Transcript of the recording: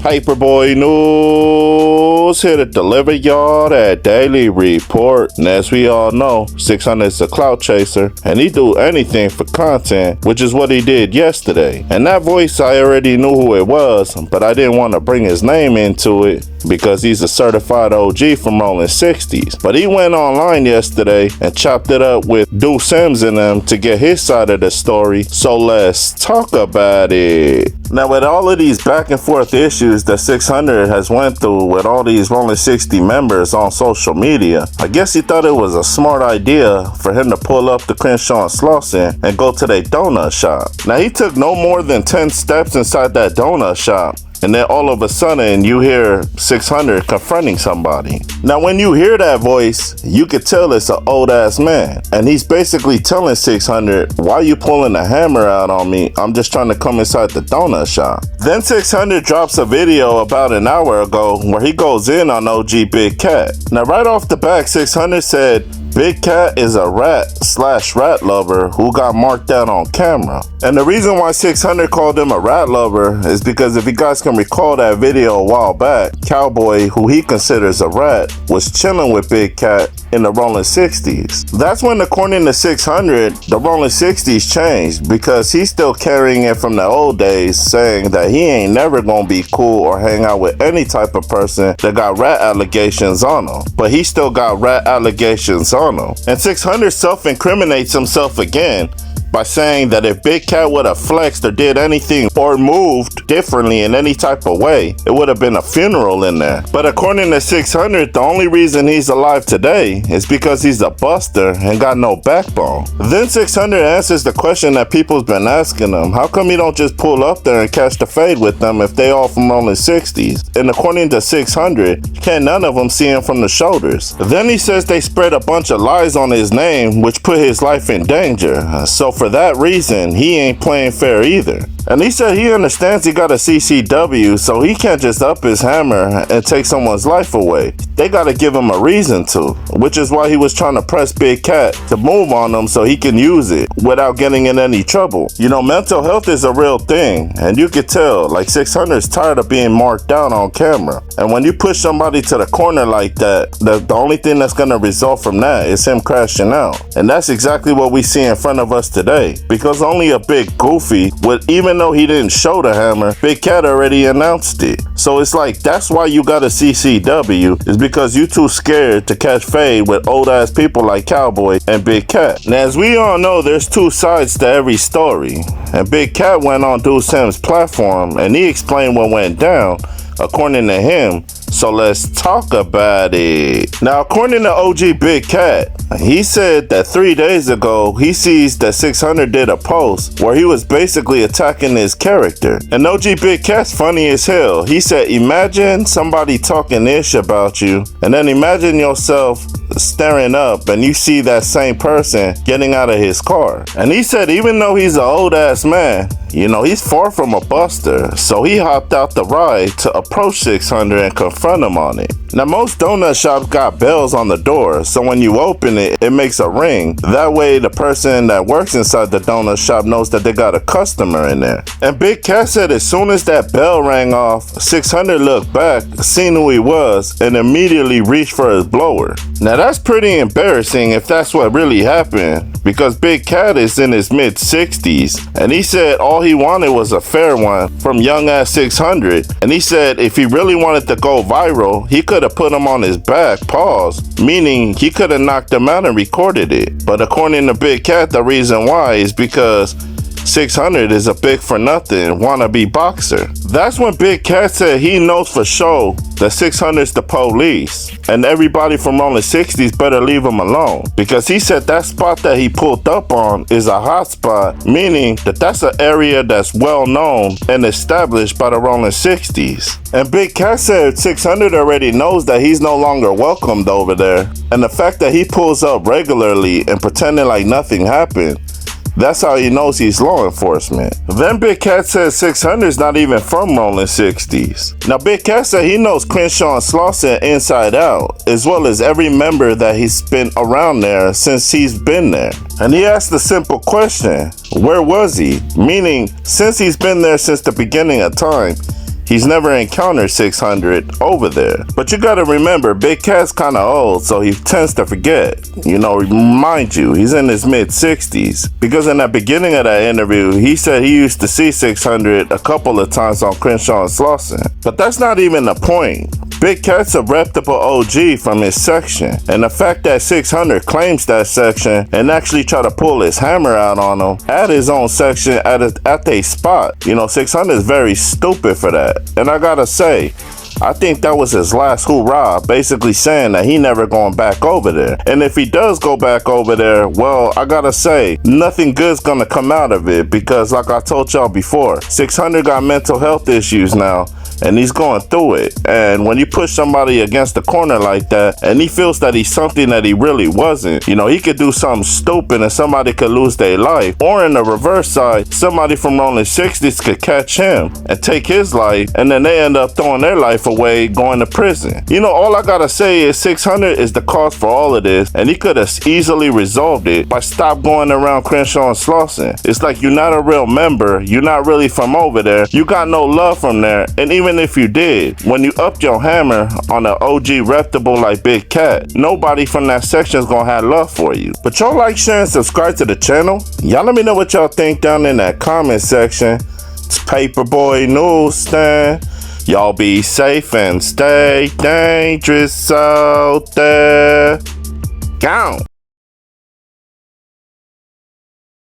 Paperboy News here to deliver y'all that daily report. And as we all know, 600 is a clout chaser and he do anything for content, which is what he did yesterday. And that voice, I already knew who it was, but I didn't want to bring his name into it because he's a certified OG from rolling 60s. But he went online yesterday and chopped it up with Do Sims and them to get his side of the story. So let's talk about it. Now, with all of these back and forth issues that 600 has went through with all these rolling 60 members on social media, I guess he thought it was a smart idea for him to pull up the Crenshaw and Slauson and go to their donut shop. Now, he took no more than 10 steps inside that donut shop, and then all of a sudden you hear 600 confronting somebody. Now when you hear that voice, you could tell it's an old ass man. And he's basically telling 600, why you pulling a hammer out on me? I'm just trying to come inside the donut shop. Then 600 drops a video about an hour ago where he goes in on OG Big Cat. Now right off the back, 600 said, Big Cat is a rat/rat lover who got marked out on camera. And the reason why 600 called him a rat lover is because if you guys can recall that video a while back, Cowboy, who he considers a rat, was chilling with Big Cat in the rolling 60s. That's when, according to 600, the rolling 60s changed because he's still carrying it from the old days, saying that he ain't never gonna be cool or hang out with any type of person that got rat allegations on him. But he still got rat allegations on him. And 600 self-incriminates himself again by saying that if Big Cat would have flexed or did anything or moved differently in any type of way, it would have been a funeral in there. But according to 600, the only reason he's alive today is because he's a buster and got no backbone. Then 600 answers the question that people's been asking him. How come you don't just pull up there and catch the fade with them if they all from rolling 60s? And according to 600, can't none of them see him from the shoulders. Then he says they spread a bunch of lies on his name, which put his life in danger. So for that reason, he ain't playing fair either. And he said he understands he got a CCW, so he can't just up his hammer and take someone's life away. They gotta give him a reason to, which is why he was trying to press Big Cat to move on him so he can use it without getting in any trouble. You know, mental health is a real thing, and you could tell, like 600 is tired of being marked down on camera. And when you push somebody to the corner like that, the only thing that's gonna result from that is him crashing out. And that's exactly what we see in front of us today. Because only a big goofy would, even though he didn't show the hammer, Big Cat already announced it. So it's like, that's why you got a CCW, is because you too scared to catch fade with old ass people like Cowboy and Big Cat. Now as we all know, there's two sides to every story. And Big Cat went on Do Sam's platform and he explained what went down according to him. So let's talk about it. Now, according to OG Big Cat, he said that 3 days ago, he sees that 600 did a post where he was basically attacking his character. And OG Big Cat's funny as hell. He said, imagine somebody talking ish about you, and then imagine yourself staring up and you see that same person getting out of his car. And he said, even though he's an old ass man, you know, he's far from a buster, so he hopped out the ride to approach 600 and confront him on it. Now, most donut shops got bells on the door, so when you open it, it makes a ring. That way, the person that works inside the donut shop knows that they got a customer in there. And Big Cat said as soon as that bell rang off, 600 looked back, seen who he was, and immediately reached for his blower. Now, that's pretty embarrassing if that's what really happened, because Big Cat is in his mid-60s, and he said all he wanted was a fair one from young ass 600. And he said if he really wanted to go viral, he could have put him on his back, pause, meaning he could have knocked him out and recorded it. But according to Big Cat, the reason why is because 600 is a big for nothing wannabe boxer. That's when Big Cat said he knows for sure that 600's the police and everybody from rolling 60s better leave him alone, because he said that spot that he pulled up on is a hot spot, meaning that that's an area that's well known and established by the rolling 60s. And Big Cat said 600 already knows that he's no longer welcomed over there, and the fact that he pulls up regularly and pretending like nothing happened, that's how he knows he's law enforcement. Then Big Cat says 600's not even from rolling 60s. Now Big Cat said he knows Crenshaw and Slauson inside out, as well as every member that he's been around there since he's been there. And he asked the simple question, where was he? Meaning, since he's been there since the beginning of time, He's never encountered 600 over there. But you gotta remember, Big Cat's kinda old, so he tends to forget. You know, mind you, he's in his mid-60s. Because in the beginning of that interview, he said he used to see 600 a couple of times on Crenshaw and Slauson. But that's not even the point. Big Cat's a reputable OG from his section, and the fact that 600 claims that section and actually try to pull his hammer out on him at his own section at their spot, you know, 600 is very stupid for that. And I gotta say, I think that was his last hoorah, basically saying that he never going back over there. And if he does go back over there, well, I gotta say, nothing good's gonna come out of it, because like I told y'all before, 600 got mental health issues now, and he's going through it. And when you push somebody against the corner like that, and he feels that he's something that he really wasn't, you know, he could do something stupid and somebody could lose their life. Or in the reverse side, somebody from only 60s could catch him and take his life, and then they end up throwing their life away, going to prison. You know, all I gotta say is 600 is the cause for all of this, and he could have easily resolved it by stop going around Crenshaw and Slauson. It's like you're not a real member, you're not really from over there, you got no love from there, and even if you did, when you upped your hammer on an OG reputable like Big Cat, nobody from that section is gonna have love for you. But y'all like, share, and subscribe to the channel? Y'all let me know what y'all think down in that comment section. It's Paperboy Newsstand. Y'all be safe and stay dangerous out there. Gone.